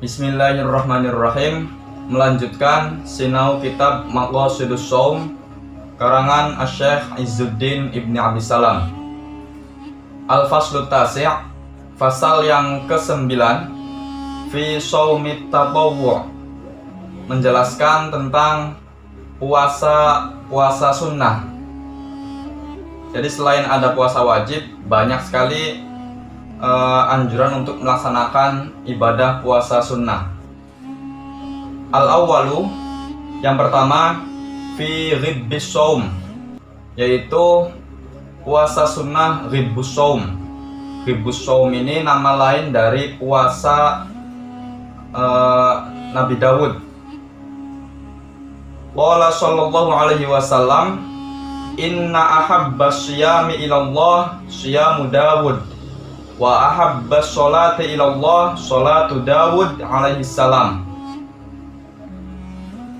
Bismillahirrahmanirrahim. Melanjutkan sinau kitab Maqasidus Shaum karangan Asy-Syaikh Izzuddin Ibni Abdissalam. Al-Faslu Tasi', fasal yang ke-9, fi shaumit tatawwu', menjelaskan tentang puasa sunnah. Jadi selain ada puasa wajib, banyak sekali anjuran untuk melaksanakan ibadah puasa sunnah. Al-awwalu, yang pertama, fi ghibbis shaum, yaitu puasa sunnah ghibbus shaum. Ghibbus shaum ini nama lain dari puasa Nabi Dawud. Qala sallallahu alaihi wasallam, inna ahabbas syiyami ilallah syiyamu Dawud wa ahabbas sholati ilallah sholatu Dawud alaihi salam.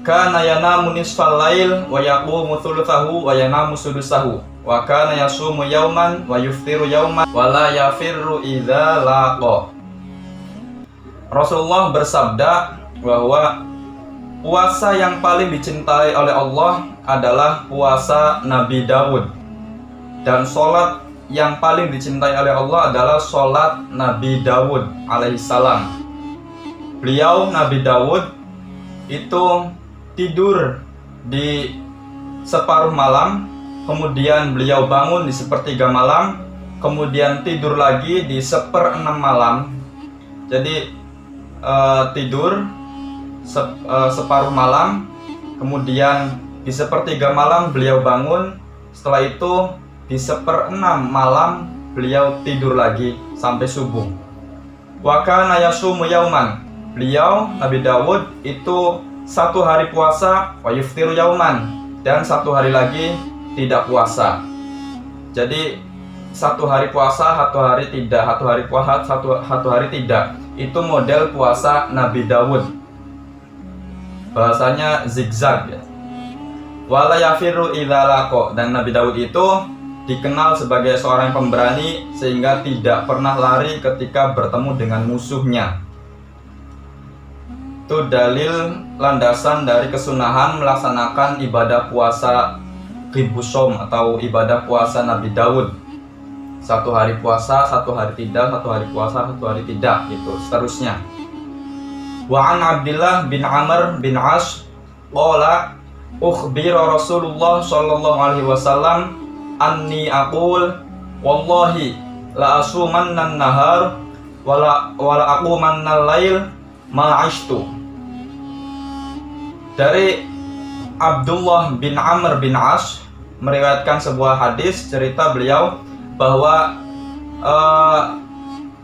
Kana yanamu nisfal lail wa yaqumu thuluthahu wa yanamu sudusahu wa kana yasumu yauman wa yuftiru yauman wa la yafirru idza laqa. Rasulullah bersabda bahwa puasa yang paling dicintai oleh Allah adalah puasa Nabi Dawud, dan sholat yang paling dicintai oleh Allah adalah sholat Nabi Dawud alaihissalam. Beliau, Nabi Dawud, itu tidur di separuh malam, kemudian beliau bangun di sepertiga malam, kemudian tidur lagi di seperenam malam. Jadi tidur separuh malam, kemudian di sepertiga malam beliau bangun, setelah itu di seperenam malam beliau tidur lagi sampai subuh. Wa kana yasumu yauman, beliau Nabi Dawud itu satu hari puasa, wa yuftiru yauman, dan satu hari lagi tidak puasa. Jadi satu hari puasa, satu hari tidak, satu hari puasa, satu hari tidak. Itu model puasa Nabi Dawud. Bahasanya zigzag ya. Wala yafirru idza laqa, dan Nabi Dawud itu dikenal sebagai seorang yang pemberani sehingga tidak pernah lari ketika bertemu dengan musuhnya. Itu dalil landasan dari kesunahan melaksanakan ibadah puasa ghibbus shaum atau ibadah puasa Nabi Dawud. Satu hari puasa, satu hari tidak, satu hari puasa, satu hari tidak, gitu seterusnya. Wa an Abdullah bin Amr bin As qala ukhbira Rasulullah sallallahu alaihi wasallam anni aqul wallahi la asumannan nahar wala aqumannal lail ma ashtu. Dari Abdullah bin Amr bin As meriwayatkan sebuah hadis, cerita beliau bahwa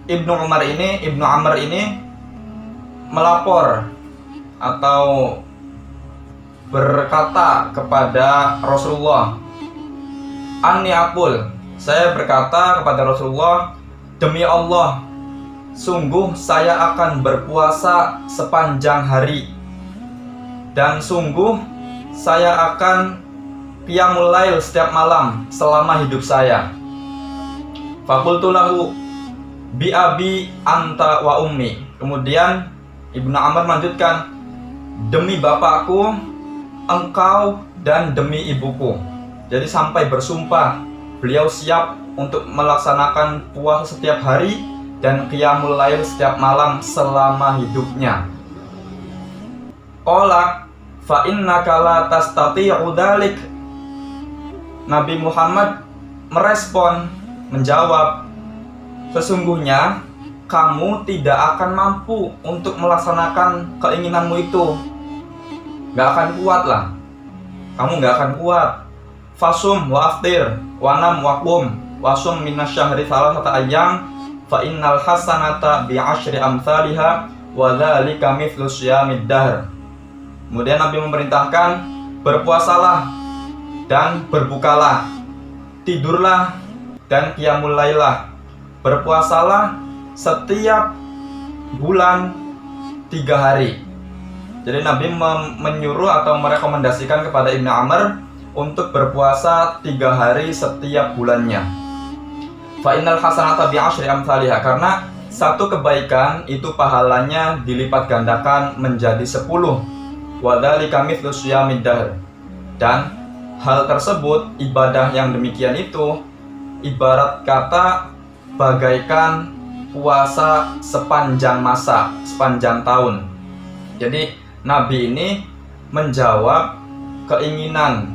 Ibnu Amr ini melapor atau berkata kepada Rasulullah, anni aqul, saya berkata kepada Rasulullah, demi Allah, sungguh saya akan berpuasa sepanjang hari, dan sungguh saya akan qiyamul lail setiap malam selama hidup saya. Faqultu lahu bi abi anta wa ummi. Kemudian Ibnu Amr melanjutkan, demi bapakku, engkau, dan demi ibuku. Jadi sampai bersumpah beliau siap untuk melaksanakan puasa setiap hari dan qiyamul lail setiap malam selama hidupnya. Qala fa innaka la tastati'u dzalik. Nabi Muhammad merespon, menjawab, sesungguhnya kamu tidak akan mampu untuk melaksanakan keinginanmu itu. Gak akan kuat lah. Kamu gak akan kuat. Fasum wa aftir wa nam wa qum wa sum minasyahri thalathata ayyam fa innal hasanata bi asyri amsalha wa dzalika mithlu syiyamid dahr. Kemudian Nabi memerintahkan, berpuasalah dan berbukalah, tidurlah dan qiyamul lailah. Berpuasalah setiap bulan 3 hari. Jadi Nabi menyuruh atau merekomendasikan kepada Ibnu Amr untuk berpuasa 3 hari setiap bulannya. Fa innal hasanata bi asyri amsalha, karena Satu kebaikan itu pahalanya dilipat gandakan menjadi 10. Wadzalika mithlu syiyamid dahr. Dan hal tersebut, ibadah yang demikian itu ibarat kata bagaikan puasa sepanjang masa, sepanjang tahun. Jadi Nabi ini menjawab keinginan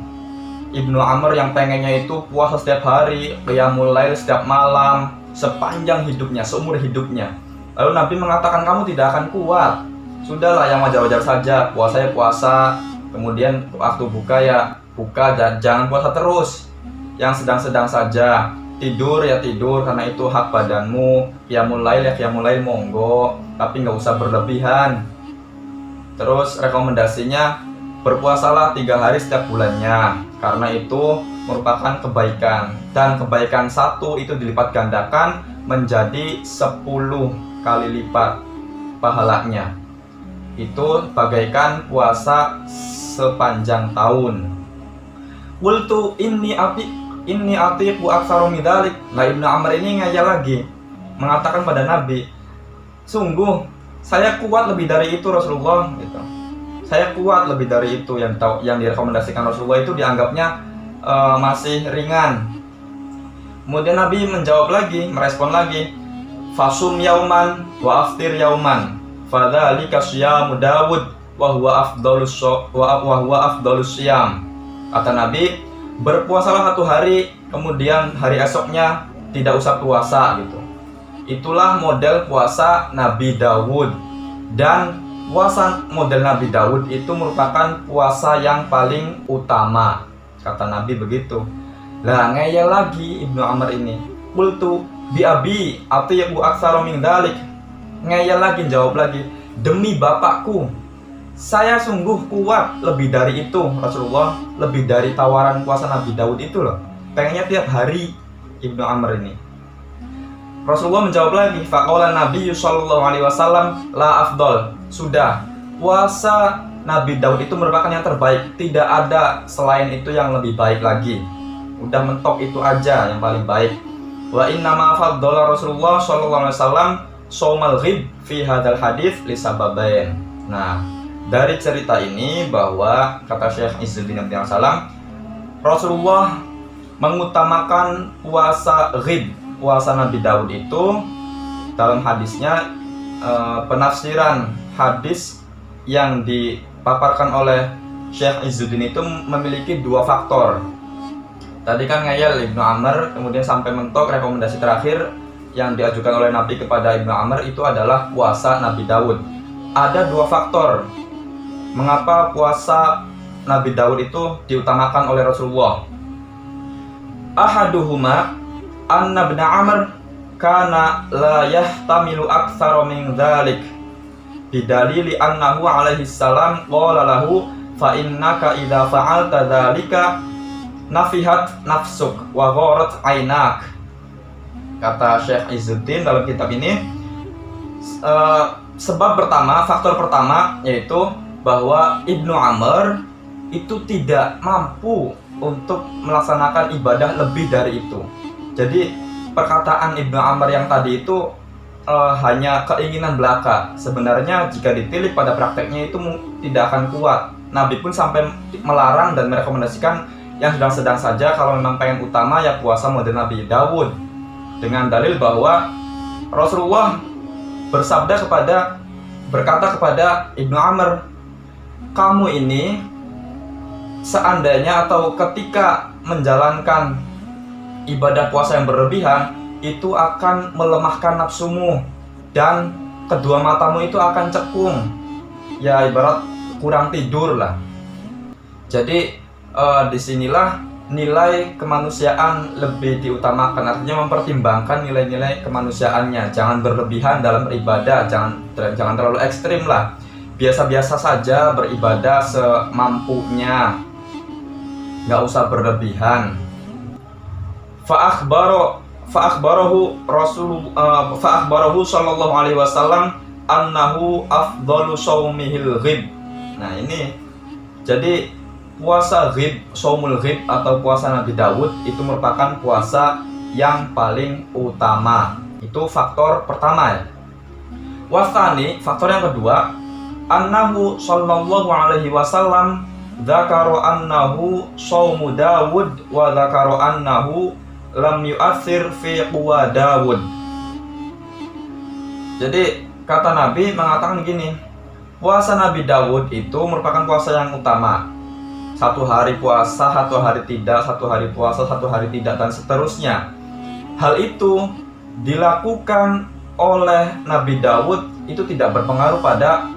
Ibnu Amr yang pengennya itu puasa setiap hari, qiyamul lail setiap malam, sepanjang hidupnya, seumur hidupnya. Lalu Nabi mengatakan, kamu tidak akan kuat. Sudahlah, yang wajar-wajar saja, puasa ya puasa, kemudian waktu buka ya buka, jangan puasa terus. Yang sedang-sedang saja, tidur ya tidur karena itu hak badanmu, qiyamul lail ya qiyamul lail monggo, tapi nggak usah berlebihan. Terus rekomendasinya, berpuasalah 3 hari setiap bulannya, karena itu merupakan kebaikan, dan kebaikan satu itu dilipat gandakan menjadi 10 kali lipat pahalanya. Itu bagaikan puasa sepanjang tahun. Qultu inni atiqu aktsaru min dzalik. Nah, Ibnu Amr ini ngayal lagi, mengatakan pada Nabi, sungguh saya kuat lebih dari itu Rasulullah gitu. Saya kuat lebih dari itu. Yang direkomendasikan Rasulullah itu dianggapnya masih ringan. Kemudian Nabi menjawab lagi, merespon lagi, fasum yauman wa aftir yauman fadzalika syiyamu Dawud wa huwa afdalus syiyam. Kata Nabi, berpuasalah 1 hari, kemudian hari esoknya tidak usah puasa gitu. Itulah model puasa Nabi Dawud. Dan puasa model Nabi Dawud itu merupakan puasa yang paling utama, kata Nabi begitu. Lah, ngeyel lagi Ibnu Amr ini, qultu bi abi atiqu aktsara min dzalik. Ngeyel lagi, jawab lagi, demi bapakku, saya sungguh kuat lebih dari itu Rasulullah, lebih dari tawaran puasa Nabi Dawud itu loh. Pengennya tiap hari Ibnu Amr ini. Rasulullah menjawab lagi, faqala Nabi sallallahu alaihi wasallam la afdol. Sudah, puasa Nabi Daud itu merupakan yang terbaik, tidak ada selain itu yang lebih baik lagi. Udah mentok itu aja yang paling baik. Wa inna ma faddala Rasulullah sallallahu alaihi wasallam shaumal ghib fi hadzal hadits li sababain. Nah, dari cerita ini bahwa kata Syekh Izzuddin Abdul Salam, Rasulullah mengutamakan puasa ghib, puasa Nabi Daud itu dalam hadisnya, penafsiran hadis yang dipaparkan oleh Syekh Izzuddin itu memiliki 2 faktor. Tadi kan ngeyel Ibnu Amr, kemudian sampai mentok rekomendasi terakhir yang diajukan oleh Nabi kepada Ibnu Amr itu adalah puasa Nabi Daud. Ada 2 faktor mengapa puasa Nabi Daud itu diutamakan oleh Rasulullah. Ahaduhuma anna Ibnu Amr kana la yahtamilu aktsara min dzalik bidalili annahu alaihi salam qala lahu fa innaka idza fa'alta dzalika nafihat nafsuk wa gharat ainak. Kata Syekh Izzuddin dalam kitab ini, sebab pertama, faktor pertama yaitu bahwa Ibnu Amr itu tidak mampu untuk melaksanakan ibadah lebih dari itu. Jadi perkataan Ibnu Amr yang tadi itu hanya keinginan belaka. Sebenarnya jika ditilik pada prakteknya itu tidak akan kuat. Nabi pun sampai melarang dan merekomendasikan yang sedang-sedang saja, kalau memang pengen utama ya puasa model Nabi Dawud, dengan dalil bahwa Rasulullah berkata kepada Ibnu Amr, kamu ini seandainya atau ketika menjalankan ibadah puasa yang berlebihan itu akan melemahkan nafsumu dan kedua matamu itu akan cekung, ya ibarat kurang tidur lah. Jadi disinilah nilai kemanusiaan lebih diutamakan, artinya mempertimbangkan nilai-nilai kemanusiaannya, jangan berlebihan dalam beribadah, jangan terlalu ekstrim lah, biasa-biasa saja beribadah semampunya, nggak usah berlebihan. Fa'akhbarahu sallallahu alaihi wasallam annahu afdalu shaumihil ghib. Nah ini, jadi puasa ghib, shaumul ghib atau puasa Nabi Dawud itu merupakan puasa yang paling utama, Itu faktor pertama ya. Wasani, faktor yang kedua, annahu sallallahu alaihi wasallam dzakara annahu shaumu Dawud wa dzakara annahu lam yu'athir fi quwa Dawud. Jadi kata Nabi mengatakan gini, puasa Nabi Dawud itu merupakan puasa yang utama. Satu hari puasa, satu hari tidak, satu hari puasa, satu hari tidak, dan seterusnya. Hal itu dilakukan oleh Nabi Dawud itu tidak berpengaruh pada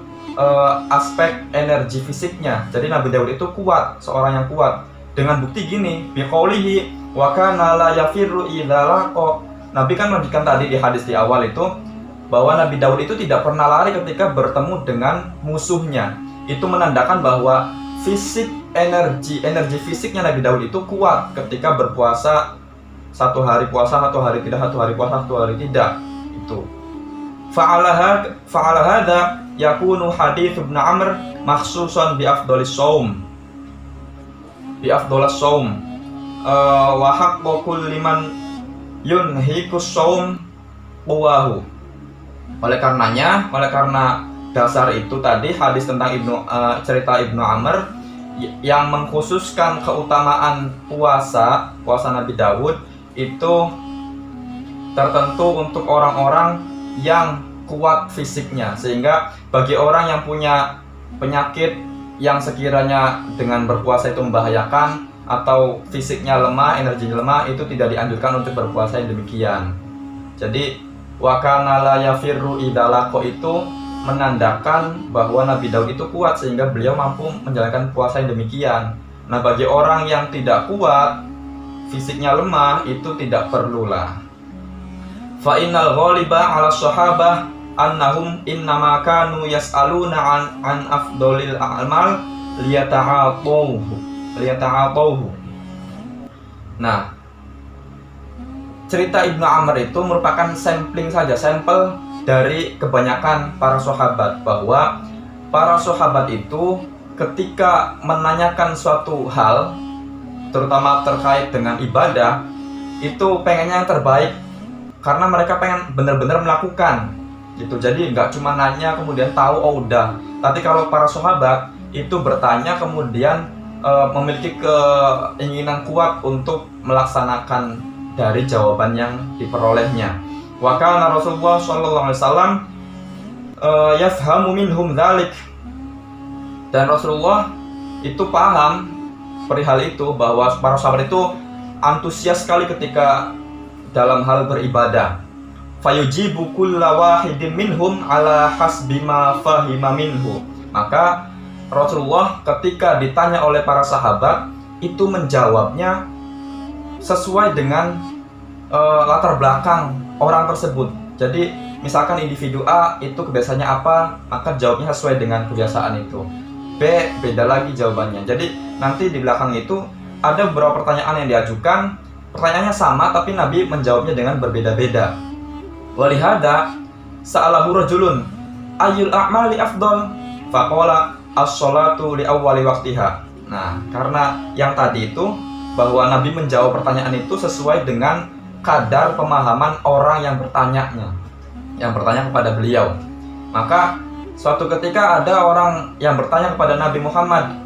aspek energi fisiknya. Jadi Nabi Dawud itu kuat, seorang yang kuat. Dengan bukti gini, biqaulihi wa kana la yafirru idza laqa. Nabi kan menunjukkan tadi di hadis di awal itu bahwa Nabi Dawud itu tidak pernah lari ketika bertemu dengan musuhnya. Itu menandakan bahwa energi fisiknya Nabi Dawud itu kuat ketika berpuasa. Satu hari puasa, satu hari tidak, satu hari puasa, satu hari tidak. Itu fa'ala hadza yakunu hadits Ibnu Amr makhsusan bi afdhalis shaum wa haqqu kulli man yunhikus shaum quwahu. Oleh karena dasar itu tadi hadis tentang cerita Ibnu Amr yang mengkhususkan keutamaan puasa Nabi Dawud itu tertentu untuk orang-orang yang kuat fisiknya, sehingga bagi orang yang punya penyakit yang sekiranya dengan berpuasa itu membahayakan atau fisiknya lemah, energinya lemah, itu tidak dianjurkan untuk berpuasa yang demikian. Jadi wa kana la yafirru idza laqa itu menandakan bahwa Nabi Daud itu kuat sehingga beliau mampu menjalankan puasa yang demikian. Nah, bagi orang yang tidak kuat, fisiknya lemah, itu tidak perlulah. Fa innal ghaliba 'ala sahabah annahum innama kanu yas'aluna an afdhalil a'mal liyata'atuhu. Nah, cerita Ibnu Amr itu merupakan sampel dari kebanyakan para sahabat, bahwa para sahabat itu ketika menanyakan suatu hal, terutama terkait dengan ibadah, itu pengennya yang terbaik karena mereka pengen benar-benar melakukan gitu. Jadi nggak cuma nanya kemudian tahu oh udah, tapi kalau para sahabat itu bertanya kemudian memiliki keinginan kuat untuk melaksanakan dari jawaban yang diperolehnya. Wa kana Rasulullah sallallahu alaihi wasallam yafhamu minhum dzalik, dan Rasulullah itu paham perihal itu, bahwa para sahabat itu antusias sekali ketika dalam hal beribadah. Fayujibu kulla wahidin minhum ala hasbi ma fahima minhu. Maka Rasulullah ketika ditanya oleh para sahabat itu menjawabnya sesuai dengan latar belakang orang tersebut. Jadi misalkan individu A itu kebiasaannya apa, maka jawabnya sesuai dengan kebiasaan itu. B beda lagi jawabannya. Jadi nanti di belakang itu ada beberapa pertanyaan yang diajukan, pertanyaannya sama tapi Nabi menjawabnya dengan berbeda-beda. Walihada sa'alahu rajulun ayyul a'mali afdal faqala as-sholatu li awwali waqtiha. Nah, karena yang tadi itu bahwa Nabi menjawab pertanyaan itu sesuai dengan kadar pemahaman orang yang bertanya kepada beliau. Maka suatu ketika ada orang yang bertanya kepada Nabi Muhammad,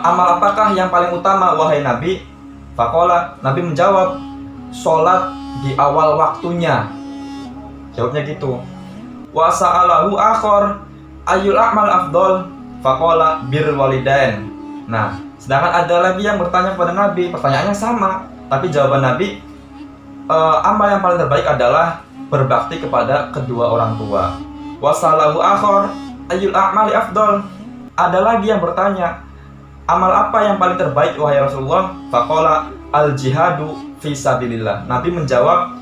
amal apakah yang paling utama wahai Nabi? Faqala, Nabi menjawab, sholat di awal waktunya. Jawabnya gitu. Wa sa'alahu akhar ayyul a'mal afdal? Faqala birrul walidain. Nah, sedangkan ada lagi yang bertanya kepada Nabi, pertanyaannya sama, tapi jawaban Nabi, amal yang paling terbaik adalah berbakti kepada kedua orang tua. Wasalahu akhar ayyul a'mali afdal? Ada lagi yang bertanya, amal apa yang paling terbaik wahai Rasulullah? Faqala al jihadu fi sabilillah. Nabi menjawab,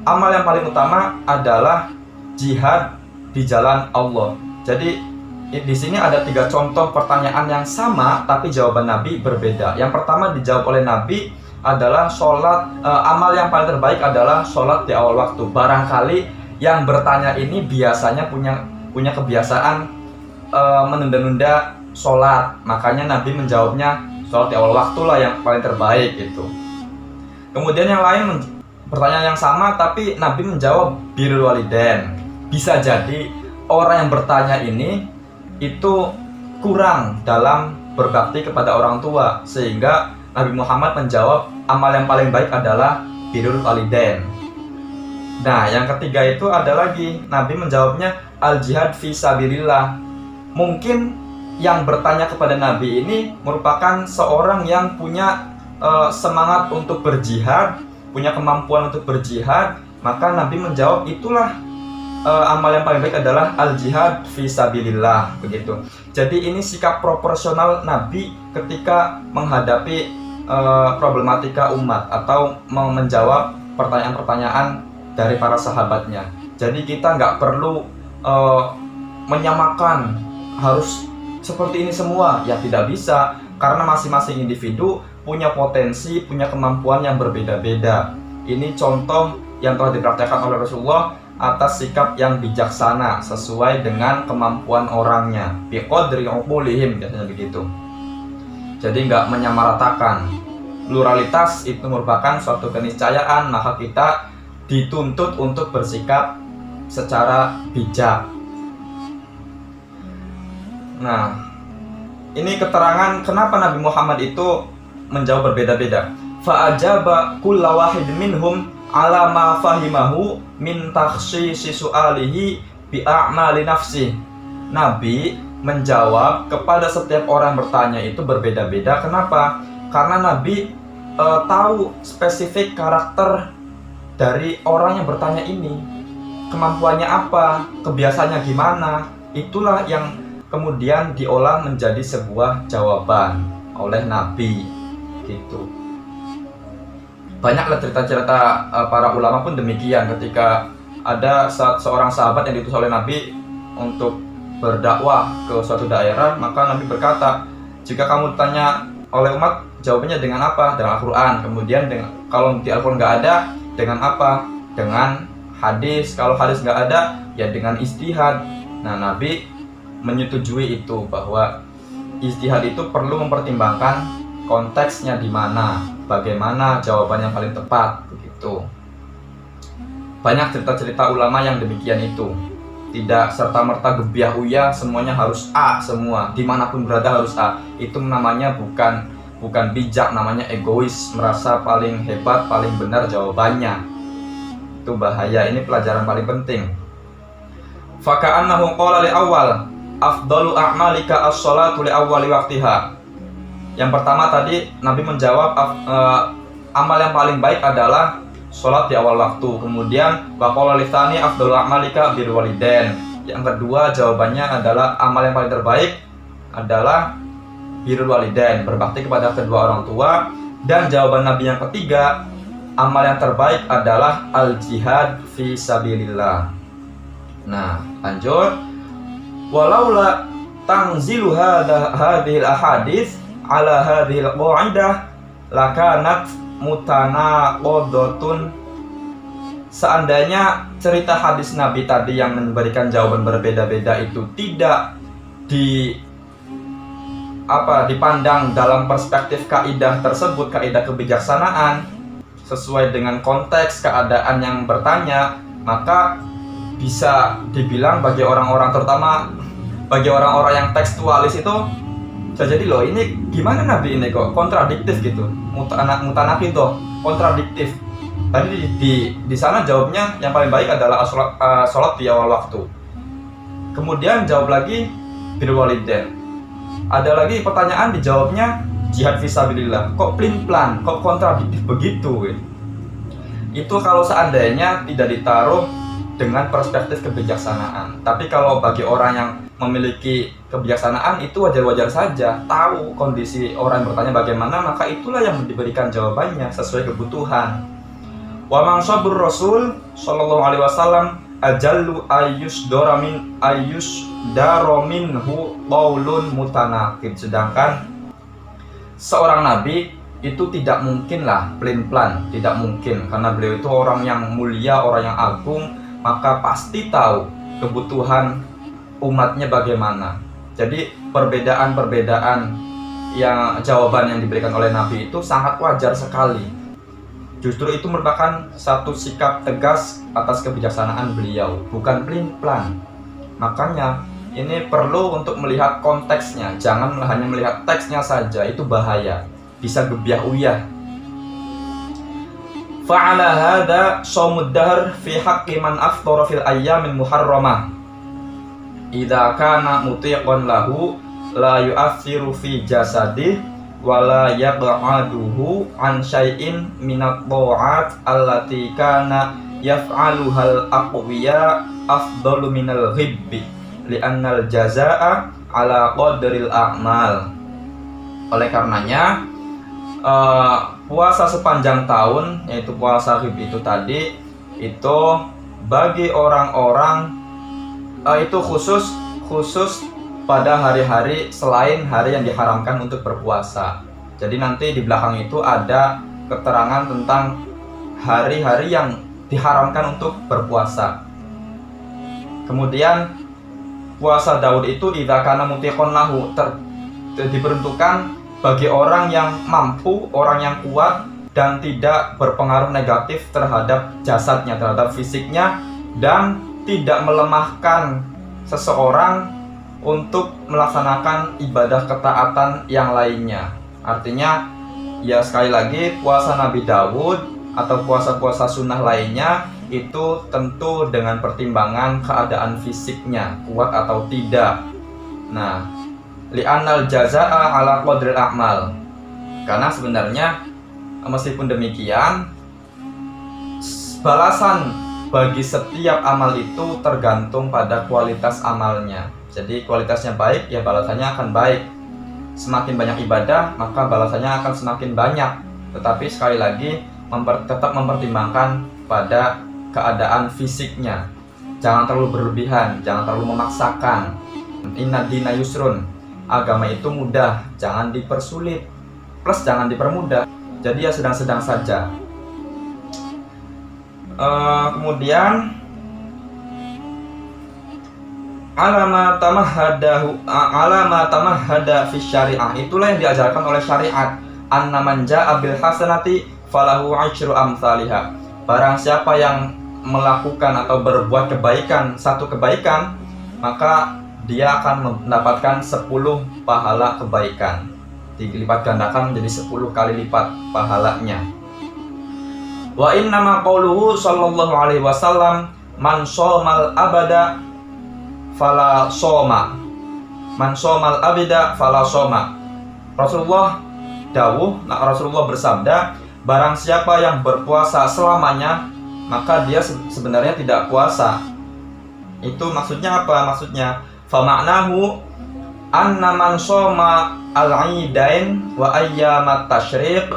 amal yang paling utama adalah jihad di jalan Allah. Jadi di sini ada 3 contoh pertanyaan yang sama tapi jawaban Nabi berbeda. Yang pertama dijawab oleh Nabi adalah sholat, amal yang paling terbaik adalah sholat di awal waktu. Barangkali yang bertanya ini biasanya punya kebiasaan menunda-nunda sholat, makanya Nabi menjawabnya sholat di awal waktu lah yang paling terbaik itu. Kemudian yang lain pertanyaan yang sama tapi Nabi menjawab birrul walidain. Bisa jadi orang yang bertanya ini itu kurang dalam berbakti kepada orang tua, sehingga Nabi Muhammad menjawab amal yang paling baik adalah birrul walidain. Nah, yang ketiga itu ada lagi, Nabi menjawabnya al jihad fi sabilillah. Mungkin yang bertanya kepada Nabi ini merupakan seorang yang punya semangat untuk berjihad, punya kemampuan untuk berjihad, maka Nabi menjawab itulah amal yang paling baik adalah al jihad fi sabilillah, begitu. Jadi ini sikap proporsional Nabi ketika menghadapi problematika umat atau menjawab pertanyaan-pertanyaan dari para sahabatnya. Jadi kita nggak perlu menyamakan harus seperti ini semua, ya tidak bisa, karena masing-masing individu punya potensi, punya kemampuan yang berbeda-beda. Ini contoh yang telah dipraktekkan oleh Rasulullah atas sikap yang bijaksana sesuai dengan kemampuan orangnya, biqadri uqulihim, biasanya begitu. Jadi nggak menyamaratakan. Pluralitas itu merupakan suatu keniscayaan, maka kita dituntut untuk bersikap secara bijak. Nah, ini keterangan kenapa Nabi Muhammad itu menjawab berbeda-beda. Fa'ajaba kulla wahidin minhum ala ma fahimahu min takhsisi su'alihi bi a'mali nafsi. Nabi menjawab kepada setiap orang bertanya itu berbeda-beda. Kenapa? Karena Nabi tahu spesifik karakter dari orang yang bertanya ini. Kemampuannya apa? Kebiasaannya gimana? Itulah yang kemudian diolah menjadi sebuah jawaban oleh Nabi, gitu. Banyaklah cerita-cerita para ulama pun demikian. Ketika ada seorang sahabat yang diutus oleh Nabi untuk berdakwah ke suatu daerah, maka Nabi berkata, jika kamu ditanya oleh umat, jawabannya dengan apa? Dengan Al-Quran. Kemudian kalau di Al-Quran nggak ada, dengan apa? Dengan hadis. Kalau hadis nggak ada, ya dengan ijtihad. Nah, Nabi menyetujui itu, bahwa ijtihad itu perlu mempertimbangkan konteksnya di mana, bagaimana jawaban yang paling tepat, begitu. Banyak cerita-cerita ulama yang demikian itu. Tidak serta-merta gebiah uyah semuanya harus A semua, dimanapun berada harus A. Itu namanya bukan bijak, namanya egois, merasa paling hebat, paling benar jawabannya. Itu bahaya, ini pelajaran paling penting. Faka'annahu qala li awal afdalu a'malika as-sholatu li awwali waqtiha. Yang pertama tadi Nabi menjawab amal yang paling baik adalah sholat di awal waktu. Kemudian wa qala li tsani afdalu a'malika birrul walidain. Yang kedua jawabannya adalah amal yang paling terbaik adalah birrul walidain, berbakti kepada kedua orang tua. Dan jawaban Nabi yang ketiga, amal yang terbaik adalah al jihad fi sabilillah. Nah, lanjut. Walaula tanzilu hadhil ahadits ala hadhil qa'idah lakanat mutanaqadatun. Seandainya cerita hadis Nabi tadi yang memberikan jawaban berbeda-beda itu tidak dipandang dalam perspektif kaidah tersebut, kaidah kebijaksanaan sesuai dengan konteks keadaan yang bertanya, maka bisa dibilang bagi orang-orang, terutama bagi orang-orang yang tekstualis itu, bisa jadi loh ini gimana Nabi ini kok kontradiktif gitu, mutanaqid tuh, kontradiktif. Tadi di sana jawabnya yang paling baik adalah sholat di awal waktu. Kemudian jawab lagi birrul walidain. Ada lagi pertanyaan dijawabnya jihad fisabilillah. Kok plin-plan, kok kontradiktif begitu? Itu kalau seandainya tidak ditaruh dengan perspektif kebijaksanaan. Tapi kalau bagi orang yang memiliki kebijaksanaan itu wajar-wajar saja, tahu kondisi orang yang bertanya bagaimana, maka itulah yang diberikan jawabannya sesuai kebutuhan. Wa man sabur Rasul sallallahu alaihi wasallam ajallu minhu qaulun mutanaqid. Sedangkan seorang nabi itu tidak mungkinlah plan-plan, tidak mungkin, karena beliau itu orang yang mulia, orang yang agung, maka pasti tahu kebutuhan umatnya bagaimana. Jadi perbedaan-perbedaan yang jawaban yang diberikan oleh Nabi itu sangat wajar sekali. Justru itu merupakan satu sikap tegas atas kebijaksanaan beliau, bukan pelin-pelan. Makanya ini perlu untuk melihat konteksnya, jangan hanya melihat teksnya saja, itu bahaya, bisa gebyah uyah. Fa'ala hadza shaumud dahr fi haqqi man afṭara fil ayyamin muharramah. Idza kana mutiqan lahu la yu'athiru fi jasadih wa la yab'aduhu an syai'in minat ta'at allati kana yaf'aluhal aqwiya afdalu minal ghibbi li'annal jazaa'a ala qadril a'mal. Oleh karenanya puasa sepanjang tahun, yaitu puasa ghib itu tadi, itu bagi orang-orang itu khusus pada hari-hari selain hari yang diharamkan untuk berpuasa. Jadi nanti di belakang itu ada keterangan tentang hari-hari yang diharamkan untuk berpuasa. Kemudian puasa Daud itu idza kana mutiqon lahu, diperuntukkan bagi orang yang mampu, orang yang kuat dan tidak berpengaruh negatif terhadap jasadnya, terhadap fisiknya, dan tidak melemahkan seseorang untuk melaksanakan ibadah ketaatan yang lainnya. Artinya ya sekali lagi, puasa Nabi Daud atau puasa-puasa sunnah lainnya itu tentu dengan pertimbangan keadaan fisiknya, kuat atau tidak. Nah, li'annal jazaa'a ala qadril a'mal. Karena sebenarnya meskipun demikian, balasan bagi setiap amal itu tergantung pada kualitas amalnya. Jadi kualitasnya baik, ya balasannya akan baik. Semakin banyak ibadah, maka balasannya akan semakin banyak. Tetapi sekali lagi tetap mempertimbangkan pada keadaan fisiknya. Jangan terlalu berlebihan, jangan terlalu memaksakan. Inna dina yusrun, agama itu mudah, jangan dipersulit. Plus jangan dipermudah. Jadi ya sedang-sedang saja. Kemudian alama tamahhada fi syariah, itulah yang diajarkan oleh syariat. Anna man jaa bil hasanati falahu asyru amsalihha. Barang siapa yang melakukan atau berbuat kebaikan, satu kebaikan, maka dia akan mendapatkan 10 pahala kebaikan, dilipat gandakan menjadi 10 kali lipat pahalanya. Wa innama qauluhu sallallahu alaihi wasallam man shomal abada fala soma, man shomal abida fala soma. Rasulullah bersabda, barang siapa yang berpuasa selamanya, maka dia sebenarnya tidak puasa. Itu maksudnya apa? Maksudnya fama'nahu anna man shoma al-idain wa ayyamat tasyriq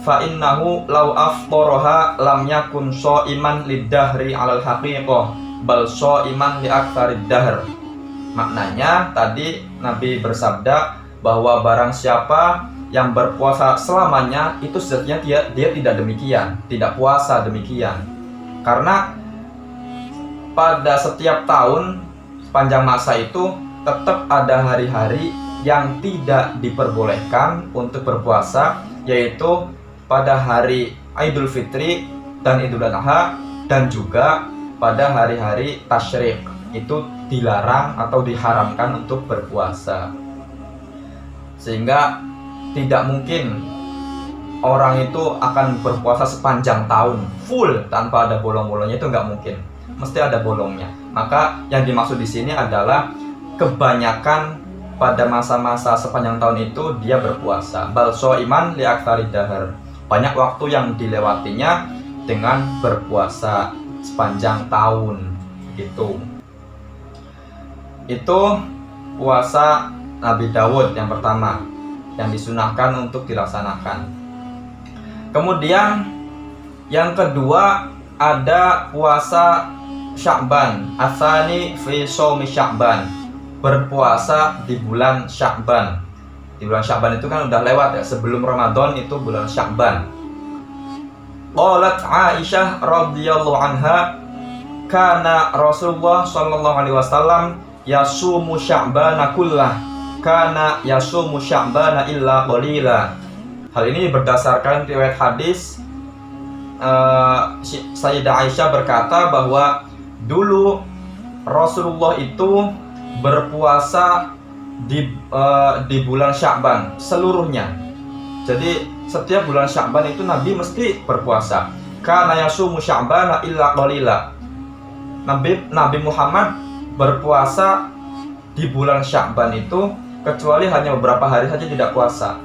fa innahu law aftaraha lam yakun shaiman lidahri 'alal haqiqah bal shaiman li aktsarid dahr. Maknanya tadi Nabi bersabda bahwa barang siapa yang berpuasa selamanya, itu sejatinya dia tidak demikian, tidak puasa demikian. Karena pada setiap tahun sepanjang masa itu tetap ada hari-hari yang tidak diperbolehkan untuk berpuasa, yaitu pada hari Idul Fitri dan Idul Adha, dan juga pada hari-hari tasyrik. Itu dilarang atau diharamkan untuk berpuasa. Sehingga tidak mungkin orang itu akan berpuasa sepanjang tahun full tanpa ada bolong-bolongnya, itu nggak mungkin, mesti ada bolongnya. Maka yang dimaksud di sini adalah kebanyakan pada masa-masa sepanjang tahun itu dia berpuasa. Bal shaiman li aktsarid dahr, banyak waktu yang dilewatinya dengan berpuasa sepanjang tahun gitu. Itu puasa Nabi Daud yang pertama, yang disunahkan untuk dilaksanakan. Kemudian yang kedua ada puasa Sya'ban, atsani fi shaumi Sya'ban, berpuasa di bulan Sya'ban. Di bulan Sya'ban itu kan udah lewat ya, sebelum Ramadan itu bulan Sya'ban. Qalat Aisyah radhiyallahu anha, kana Rasulullah sallallahu alaihi wasallam yasumu Sya'bana kullah, kana yasumu Sya'bana illa qalila. Hal ini berdasarkan riwayat hadis Sayyidah Aisyah berkata bahwa dulu Rasulullah itu berpuasa di bulan Sya'ban seluruhnya. Jadi setiap bulan Sya'ban itu Nabi mesti berpuasa. Kana yasumu Sya'bana illa qalila. Nabi Muhammad berpuasa di bulan Sya'ban itu kecuali hanya beberapa hari saja tidak puasa.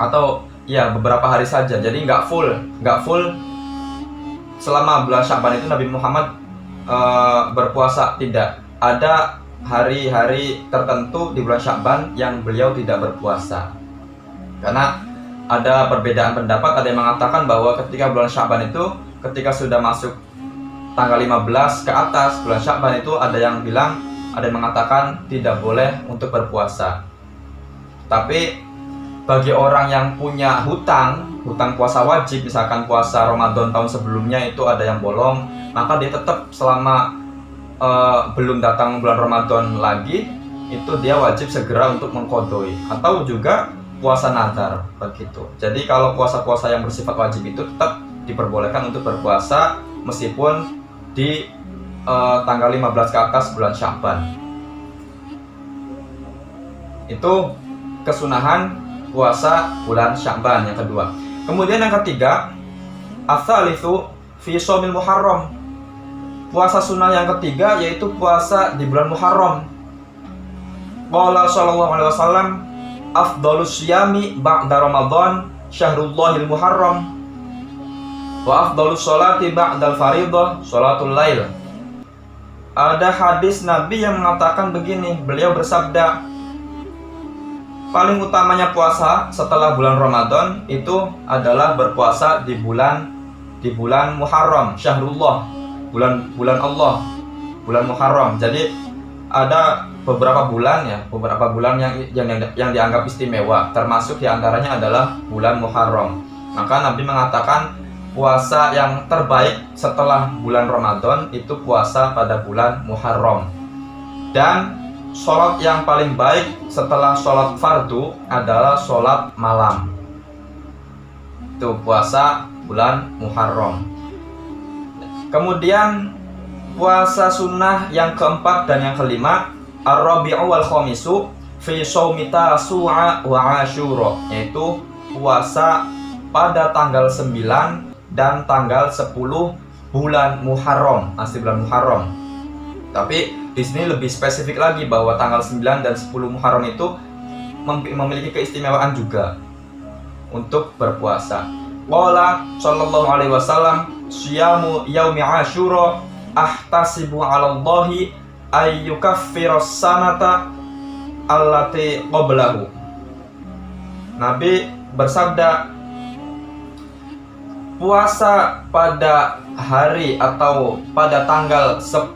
Atau ya beberapa hari saja. Jadi nggak full selama bulan Sya'ban itu Nabi Muhammad berpuasa, tidak. Ada hari-hari tertentu di bulan Sya'ban yang beliau tidak berpuasa. Karena ada perbedaan pendapat, ada yang mengatakan bahwa ketika bulan Sya'ban itu, ketika sudah masuk tanggal 15 ke atas bulan Sya'ban itu, ada yang mengatakan tidak boleh untuk berpuasa. Tapi bagi orang yang punya hutang puasa wajib, misalkan puasa Ramadan tahun sebelumnya itu ada yang bolong, maka dia tetap selama belum datang bulan Ramadan lagi, itu dia wajib segera untuk mengqadoi. Atau juga puasa nazar begitu. Jadi kalau puasa-puasa yang bersifat wajib itu tetap diperbolehkan untuk berpuasa meskipun di tanggal 15 ke atas bulan Sya'ban. Itu kesunahan puasa bulan Sya'ban yang kedua. Kemudian yang ketiga, ats-tsalitsu fi shaumil Muharram. Puasa sunnah yang ketiga yaitu puasa di bulan Muharram. Qala sallallahu alaihi wasallam, afdhalus syiyami ba'da Ramadan syahrullahil Muharram wa afdhalus sholati ba'dal fariidhah sholatul lail. Ada hadis Nabi yang mengatakan begini, beliau bersabda, paling utamanya puasa setelah bulan Ramadan itu adalah berpuasa di bulan Muharram, syahrullah, bulan Allah, bulan Muharram. Jadi ada beberapa bulan yang dianggap istimewa, termasuk diantaranya adalah bulan Muharram. Maka Nabi mengatakan puasa yang terbaik setelah bulan Ramadan itu puasa pada bulan Muharram. Dan sholat yang paling baik setelah sholat fardu adalah sholat malam. Itu puasa bulan Muharram. Kemudian puasa sunnah yang keempat dan yang kelima, ar-rabi'u wal khamisu fi shaumi tasu'a wa asyura, yaitu puasa pada tanggal 9 dan tanggal 10 bulan Muharram, asli bulan Muharram. Tapi di sini lebih spesifik lagi bahwa tanggal 9 dan 10 Muharram itu memiliki keistimewaan juga untuk berpuasa. Qala sallallahu alaihi wasallam, syiyamu yaumi asyura ahtasibu 'ala Allahi ay yukaffiras sanata allati qablahu. Nabi bersabda, puasa pada hari atau pada tanggal 10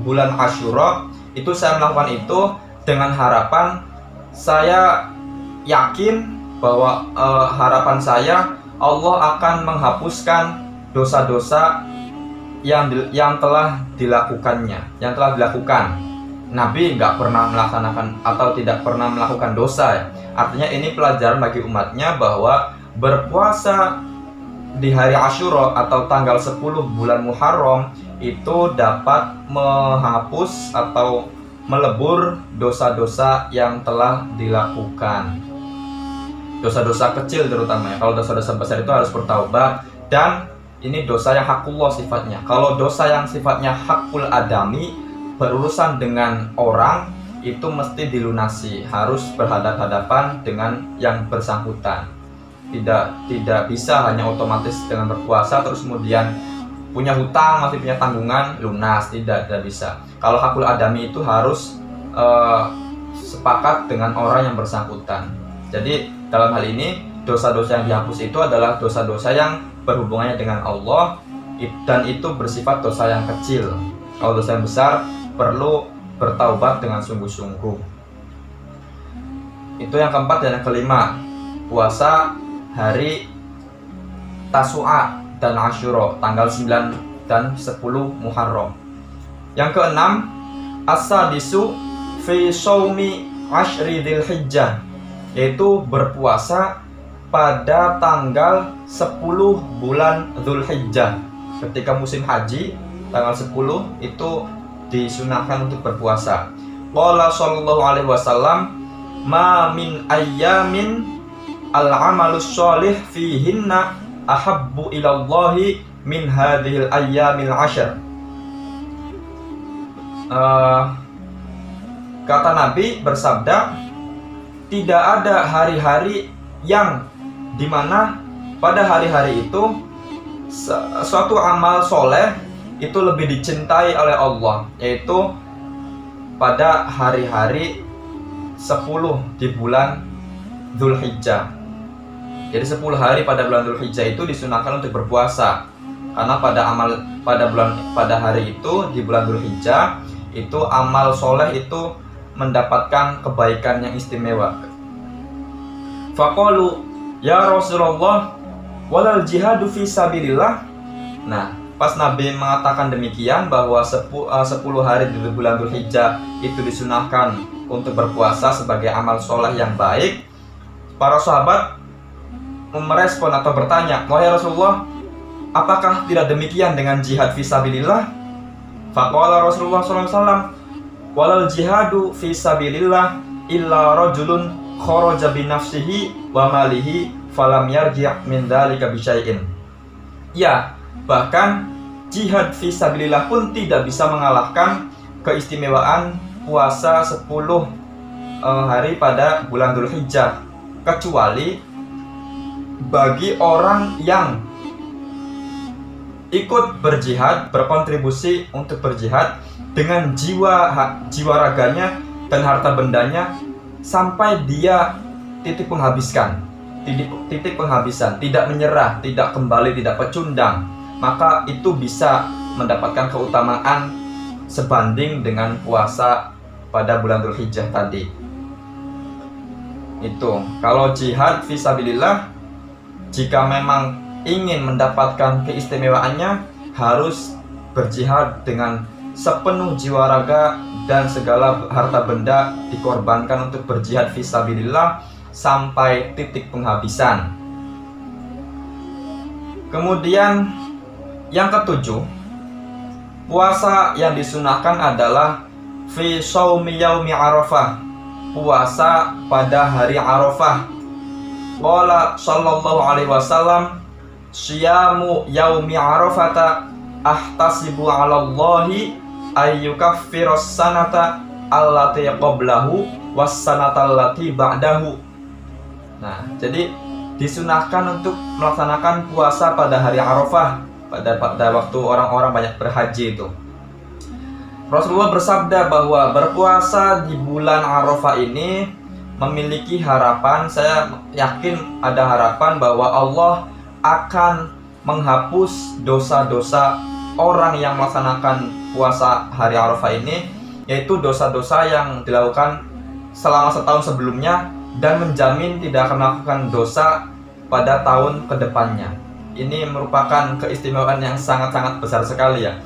bulan Asyura itu saya melakukan itu dengan harapan, saya yakin bahwa harapan saya Allah akan menghapuskan dosa-dosa yang telah dilakukan. Nabi nggak pernah melaksanakan atau tidak pernah melakukan dosa. Artinya ini pelajaran bagi umatnya bahwa berpuasa di hari Asyura atau tanggal 10 bulan Muharram itu dapat menghapus atau melebur dosa-dosa yang telah dilakukan. Dosa-dosa kecil terutama ya. Kalau dosa-dosa besar itu harus bertaubat, dan ini dosa yang hakullah sifatnya. Kalau dosa yang sifatnya hakul adami, berurusan dengan orang, itu mesti dilunasi, harus berhadapan-hadapan dengan yang bersangkutan. Tidak bisa hanya otomatis dengan berpuasa terus kemudian punya hutang, masih punya tanggungan, lunas, tidak bisa. Kalau hakul adami itu harus sepakat dengan orang yang bersangkutan. Jadi dalam hal ini dosa-dosa yang dihapus itu adalah dosa-dosa yang berhubungannya dengan Allah, dan itu bersifat dosa yang kecil. Kalau dosa yang besar perlu bertaubat dengan sungguh-sungguh. Itu yang keempat. Dan yang kelima, puasa hari Tasu'a dan Asyura, tanggal 9 dan 10 Muharram. Yang keenam, as-sadisu fi shaumi Ashri Dzulhijjah, yaitu berpuasa pada tanggal 10 bulan Dzulhijjah. Ketika musim haji tanggal 10 itu disunahkan untuk berpuasa. Qala sallallahu alaihi wasallam, ma min ayyamin al-amalus sholih fihinna ahabbu ilallahi min hadhil ayyamil ashr. Kata Nabi bersabda, tidak ada hari-hari yang dimana pada hari-hari itu suatu amal soleh itu lebih dicintai oleh Allah, yaitu pada hari-hari 10 di bulan Dzulhijjah. Jadi 10 hari pada bulan Dzulhijjah itu disunahkan untuk berpuasa. Karena pada hari itu di bulan Dzulhijjah itu amal soleh itu mendapatkan kebaikan yang istimewa. Faqalu ya Rasulullah walal jihadu fi sabilillah. Nah, pas Nabi mengatakan demikian bahwa 10 hari di bulan Dzulhijjah itu disunahkan untuk berpuasa sebagai amal soleh yang baik, para sahabat merespon atau bertanya, wahai Rasulullah, apakah tidak demikian dengan jihad fi sabilillah? Faqala Rasulullah SAW, walal jihadu fi sabilillah illa rajulun kharaja bi nafsihi wa malihi falam yarji' min dzalika bi syai'in. Ya, bahkan jihad fi sabilillah pun tidak bisa mengalahkan keistimewaan puasa 10 hari pada bulan Dzulhijjah, kecuali bagi orang yang ikut berjihad, berkontribusi untuk berjihad dengan jiwa raganya dan harta bendanya sampai dia titik penghabisan, tidak menyerah, tidak kembali, tidak pecundang, maka itu bisa mendapatkan keutamaan sebanding dengan puasa pada bulan Dzulhijjah tadi. Itu kalau jihad fisabilillah, jika memang ingin mendapatkan keistimewaannya, harus berjihad dengan sepenuh jiwa raga dan segala harta benda dikorbankan untuk berjihad fisabilillah sampai titik penghabisan. Kemudian yang ketujuh, puasa yang disunahkan adalah fi shaumi yaumi Arafah, puasa pada hari Arafah. Qala sallallahu alaihi wasallam, syiyamu yaumi Arafata ahtasibu 'ala Allahi ayyukaffiras sanata allati qablahu was sanata allati ba'dahu. Nah, jadi disunahkan untuk melaksanakan puasa pada hari Arafah, pada waktu orang-orang banyak berhaji itu. Rasulullah bersabda bahwa berpuasa di bulan Arafah ini memiliki harapan. Saya yakin ada harapan bahwa Allah akan menghapus dosa-dosa orang yang melaksanakan puasa hari Arafah ini, yaitu dosa-dosa yang dilakukan selama setahun sebelumnya, dan menjamin tidak akan melakukan dosa pada tahun kedepannya. Ini merupakan keistimewaan yang sangat-sangat besar sekali ya.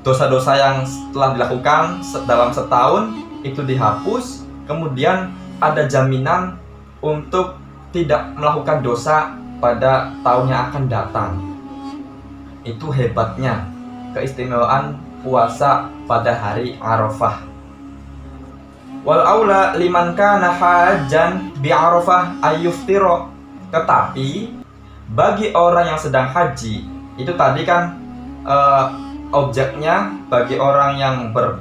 Dosa-dosa yang telah dilakukan dalam setahun itu dihapus, kemudian ada jaminan untuk tidak melakukan dosa pada tahun yang akan datang. Itu hebatnya keistimewaan puasa pada hari Arafah. Wal aula liman kana hajjan bi Arafah ayyuftira. Tetapi bagi orang yang sedang haji, itu tadi kan objeknya bagi orang yang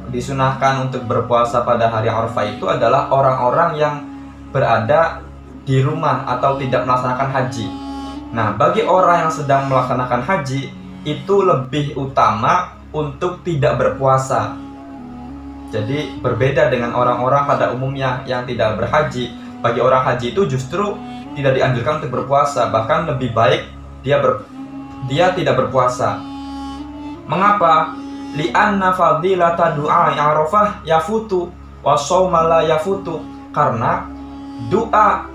disunahkan untuk berpuasa pada hari Arafah itu adalah orang-orang yang berada di rumah atau tidak melaksanakan haji. Nah, bagi orang yang sedang melaksanakan haji, itu lebih utama untuk tidak berpuasa. Jadi berbeda dengan orang-orang pada umumnya yang tidak berhaji. Bagi orang haji itu justru tidak dianjurkan untuk berpuasa, bahkan lebih baik dia tidak berpuasa. Mengapa? Li'anna fadilata du'a Arafah yafutu wa shauma la yafutu. Karena doa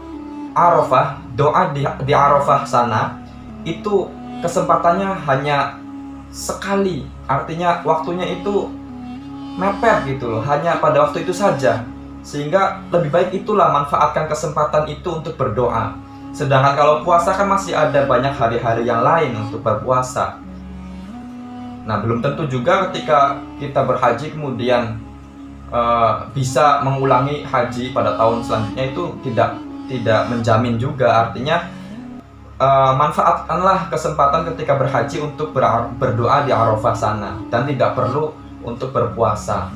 Arafah, doa di Arafah sana itu kesempatannya hanya sekali. Artinya waktunya itu mepet gitu loh, hanya pada waktu itu saja. Sehingga lebih baik itulah manfaatkan kesempatan itu untuk berdoa. Sedangkan kalau puasa kan masih ada banyak hari-hari yang lain untuk berpuasa. Nah, belum tentu juga ketika kita berhaji kemudian bisa mengulangi haji pada tahun selanjutnya, itu tidak menjamin juga. Artinya manfaatkanlah kesempatan ketika berhaji untuk berdoa di Arafah sana, dan tidak perlu untuk berpuasa.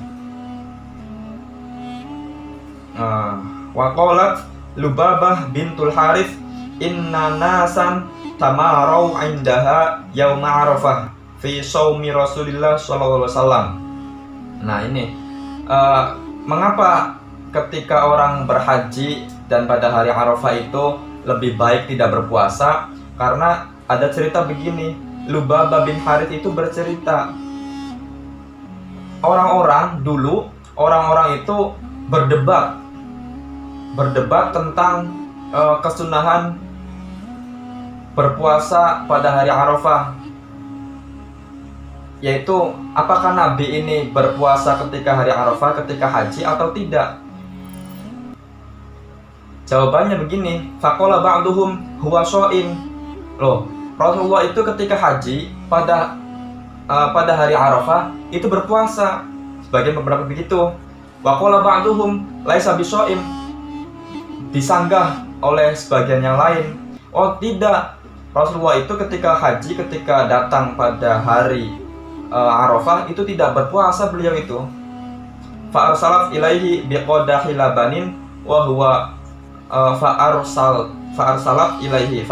Waqalat Lubabah bintul Harith, inna nasan tamarau indaha yauma Arafah fi shaumi Rasulillah sallallahu alaihi wasallam. Nah, ini mengapa ketika orang berhaji dan pada hari Arafah itu lebih baik tidak berpuasa? Karena ada cerita begini, Lubabah bin Harith itu bercerita, orang-orang itu berdebat tentang kesunahan berpuasa pada hari Arafah, yaitu apakah Nabi ini berpuasa ketika hari Arafah, ketika haji atau tidak. Jawabannya begini, faqala ba'duhum huwa shaim. Loh, Rasulullah itu ketika haji pada hari Arafah itu berpuasa. Sebagian beberapa begitu. Wa qala ba'duhum laisa bishaim. Disanggah oleh sebagian yang lain, oh tidak, Rasulullah itu ketika haji, ketika datang pada hari Arafah itu tidak berpuasa beliau itu. Fa'arsalat ilaihi biqadahi labanin wa huwa fa'arsalat ilaihi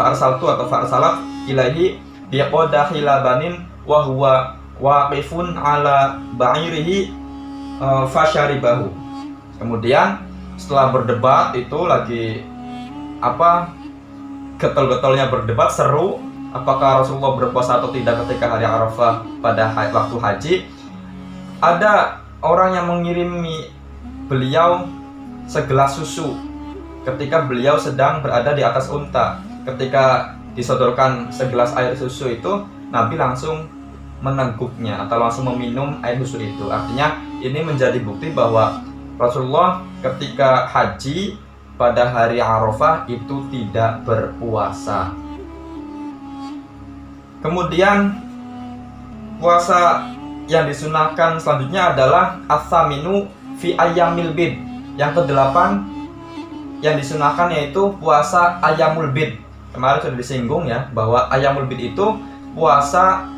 biqadahi labanin wa huwa waqifun ala ba'irihi fasyaribahu. Kemudian setelah berdebat itu lagi getol-getolnya berdebat, seru apakah Rasulullah berpuasa atau tidak ketika hari Arafah pada waktu haji. Ada orang yang mengirimi beliau segelas susu ketika beliau sedang berada di atas unta. Ketika disodorkan segelas air susu itu, Nabi langsung meneguknya atau langsung meminum air susu itu. Artinya ini menjadi bukti bahwa Rasulullah ketika haji pada hari Arafah itu tidak berpuasa. Kemudian puasa yang disunahkan selanjutnya adalah as-saminu fi ayyamil bid. Yang ke-8 yang disunahkan yaitu puasa ayyamul bid. Kemarin sudah disinggung ya, bahwa ayyamul bid itu puasa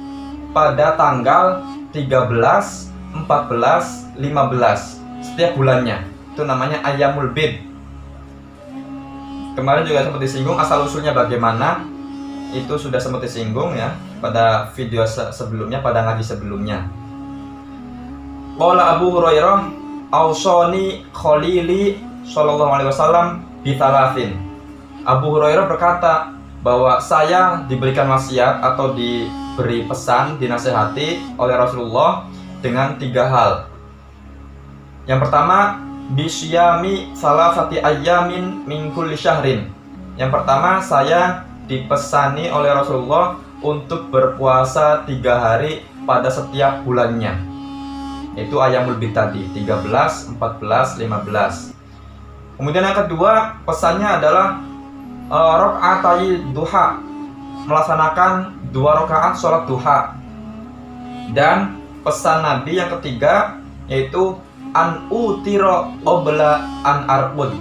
pada tanggal 13, 14, 15 setiap bulannya. Itu namanya ayyamul bid. Kemarin juga sempat disinggung asal usulnya bagaimana, itu sudah sempat disinggung ya pada video sebelumnya, pada ngaji sebelumnya. Qala Abu Hurairah, ausani khalili sallallahu alaihi wasallam bi thalathin. Abu Hurairah berkata bahwa saya diberikan wasiat atau diberi pesan, dinasihati oleh Rasulullah dengan 3 hal. Yang pertama, bisyami salasati ayyamin min kulli syahrin. Yang pertama, saya dipesani oleh Rasulullah untuk berpuasa 3 hari pada setiap bulannya. Itu ayyamul bid tadi, 13, 14, 15. Kemudian yang kedua, pesannya adalah rakaatai duha, melaksanakan 2 rakaat sholat duha. Dan pesan Nabi yang ketiga yaitu an utiro obla an arqud,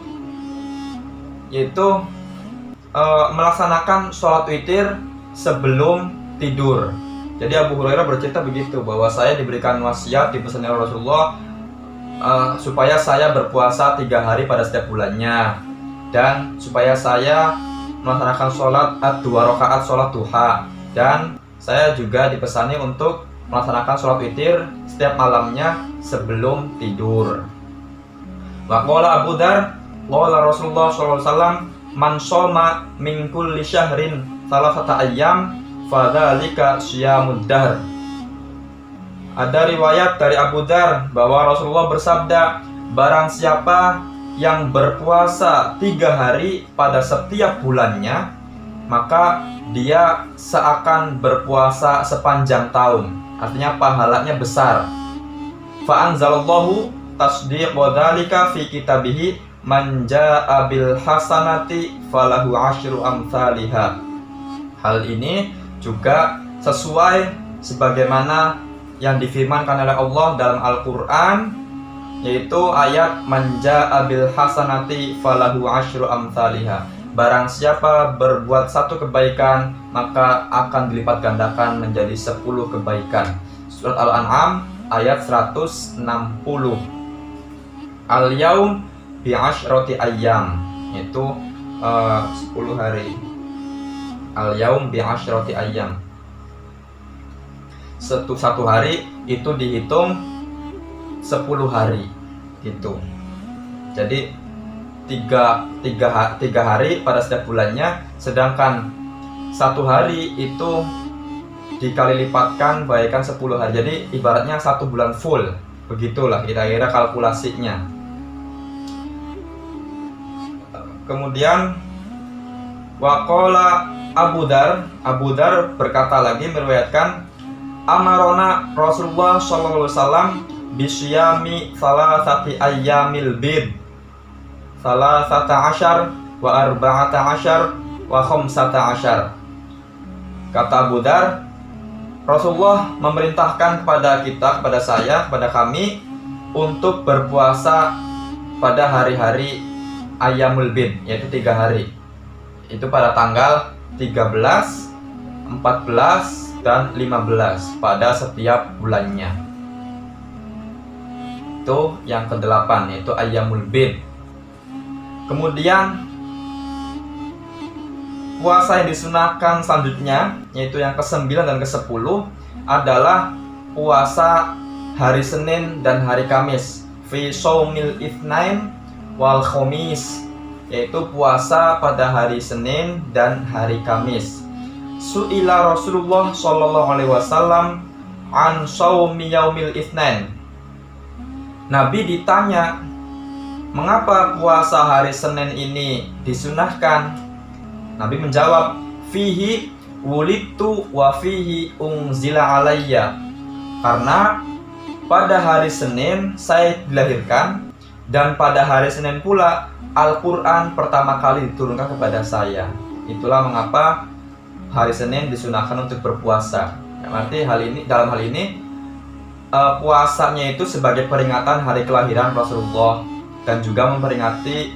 yaitu melaksanakan sholat witir sebelum tidur. Jadi Abu Hurairah bercerita begitu, bahwa saya diberikan wasiat, dipesan oleh Rasulullah supaya saya berpuasa 3 hari pada setiap bulannya, dan supaya saya melaksanakan sholat 2 rakaat sholat duha, dan saya juga dipesani untuk melaksanakan sholat witir setiap malamnya sebelum tidur. Wa qala Abu Dzar, qala Rasulullah sallallahu alaihi wasallam, man shoma min kulli syahrin salasata ayyam fadzalika syiyamud dahr. Ada riwayat dari Abu Dzar bahwa Rasulullah bersabda, barang siapa yang berpuasa 3 hari pada setiap bulannya, maka dia seakan berpuasa sepanjang tahun. Artinya pahalanya besar. Fa anzalallahu tasdiq dzalika fi kitabihi man jaa'a bil hasanati falahu asyru amsalihha. Hal ini juga sesuai sebagaimana yang difirmankan oleh Allah dalam Al-Qur'an, yaitu ayat man jaa'a bil hasanati falahu asyru amsalihha. Barang siapa berbuat satu kebaikan, maka akan dilipat gandakan menjadi 10 kebaikan. Surat Al-An'am ayat 160. Al-yaum bi'asyrati ayyam, itu 10 hari. Al-yaum bi'asyrati ayyam. Satu hari itu dihitung 10 hari gitu. Jadi tiga hari pada setiap bulannya, sedangkan satu hari itu dikali lipatkan bagaikan 10 hari. Jadi ibaratnya 1 bulan full. Begitulah kira-kira kalkulasinya. Kemudian waqala Abu Dar berkata lagi, meriwayatkan, amarona Rasulullah sallallahu alaihi wasallam bisyami salasati ayyamil bid, salasata asyar wa arba'ata asyar wa khamsata asyar. Kata Abu Dar, Rasulullah memerintahkan kepada saya, kepada kami, untuk berpuasa pada hari-hari Ayyamul Bid, yaitu 3 hari. Itu pada tanggal 13, 14, dan 15 pada setiap bulannya. Itu yang ke-8, yaitu Ayyamul Bid. Kemudian puasa yang disunahkan selanjutnya, yaitu yang ke-9 dan ke-10, adalah puasa hari Senin dan hari Kamis. Fi shaumil itsnain wal khamis, yaitu puasa pada hari Senin dan hari Kamis. Su'ila Rasulullah sallallahu alaihi wasallam an shaumi yaumil itsnain. Nabi ditanya, mengapa puasa hari Senin ini disunahkan? Nabi menjawab, fihi wulidtu wa fihi unzila alayya. Karena pada hari Senin saya dilahirkan, dan pada hari Senin pula Al-Quran pertama kali diturunkan kepada saya. Itulah mengapa hari Senin disunahkan untuk berpuasa. Berarti dalam hal ini puasanya itu sebagai peringatan hari kelahiran Rasulullah, dan juga memperingati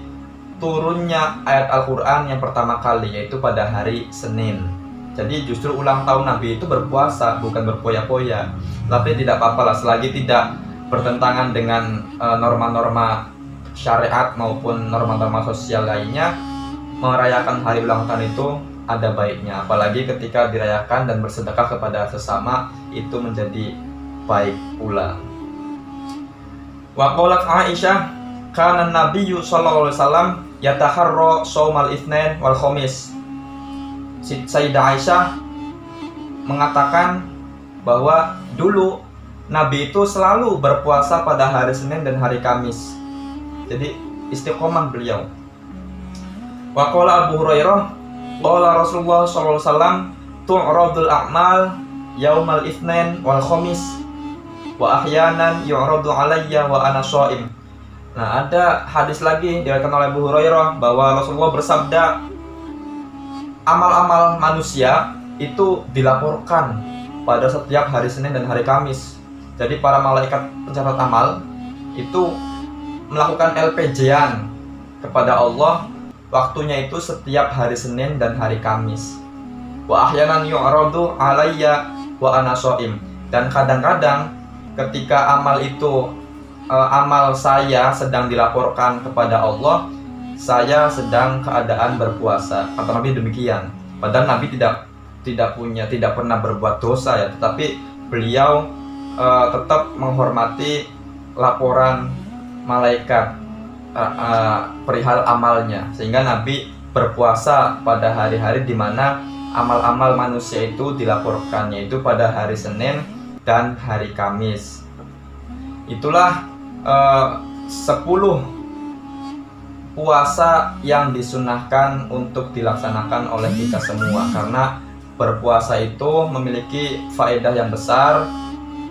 turunnya ayat Al-Quran yang pertama kali, yaitu pada hari Senin. Jadi justru ulang tahun Nabi itu berpuasa, bukan berpoya-poya. Tapi tidak apa-apa lah, selagi tidak bertentangan dengan norma-norma syariat maupun norma-norma sosial lainnya. Merayakan hari ulang tahun itu ada baiknya, apalagi ketika dirayakan dan bersedekah kepada sesama, itu menjadi baik pula. Wa qalat Aisyah, kana Nabiyyu sallallahu alaihi wasallam yataharra shaumal itsnain wal khamis. Sayyidah Aisyah mengatakan bahwa dulu Nabi itu selalu berpuasa pada hari Senin dan hari Kamis. Jadi istiqomah beliau. Wa qala Abu Hurairah, qala Rasulullah sallallahu alaihi wasallam, tu'radul a'mal yaumal itsnain wal khamis wa ahyanan yu'radu alayya wa ana shaim. Nah, ada hadis lagi diriwayatkan oleh Abu Hurairah bahwa Rasulullah bersabda, amal-amal manusia itu dilaporkan pada setiap hari Senin dan hari Kamis. Jadi para malaikat pencatat amal itu melakukan LPJ-an kepada Allah, waktunya itu setiap hari Senin dan hari Kamis. Wa ahyanan yu'radu alayya wa ana shaim. Dan kadang-kadang ketika amal saya sedang dilaporkan kepada Allah, saya sedang keadaan berpuasa. Kata Nabi demikian. Padahal Nabi tidak pernah berbuat dosa ya, tetapi beliau tetap menghormati laporan malaikat perihal amalnya, sehingga Nabi berpuasa pada hari-hari di mana amal-amal manusia itu dilaporkan, yaitu pada hari Senin dan hari Kamis. Itulah 10 puasa yang disunahkan untuk dilaksanakan oleh kita semua, karena berpuasa itu memiliki faedah yang besar.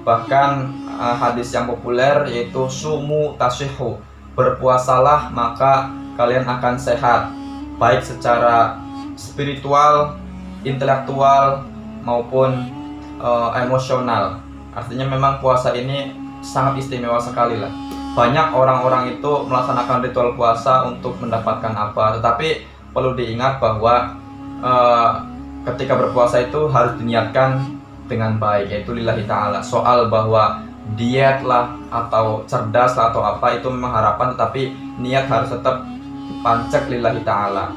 Bahkan hadis yang populer yaitu sumu tasihhu, berpuasalah maka kalian akan sehat, baik secara spiritual, intelektual maupun emosional. Artinya memang puasa ini sangat istimewa sekali lah. Banyak orang-orang itu melaksanakan ritual puasa untuk mendapatkan apa, tetapi perlu diingat bahwa ketika berpuasa itu harus diniatkan dengan baik, yaitu lillahi ta'ala. Soal bahwa diet lah atau cerdas lah atau apa itu memang harapan, tetapi niat harus tetap pancek lillahi ta'ala.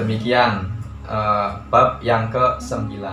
Demikian bab yang ke-9.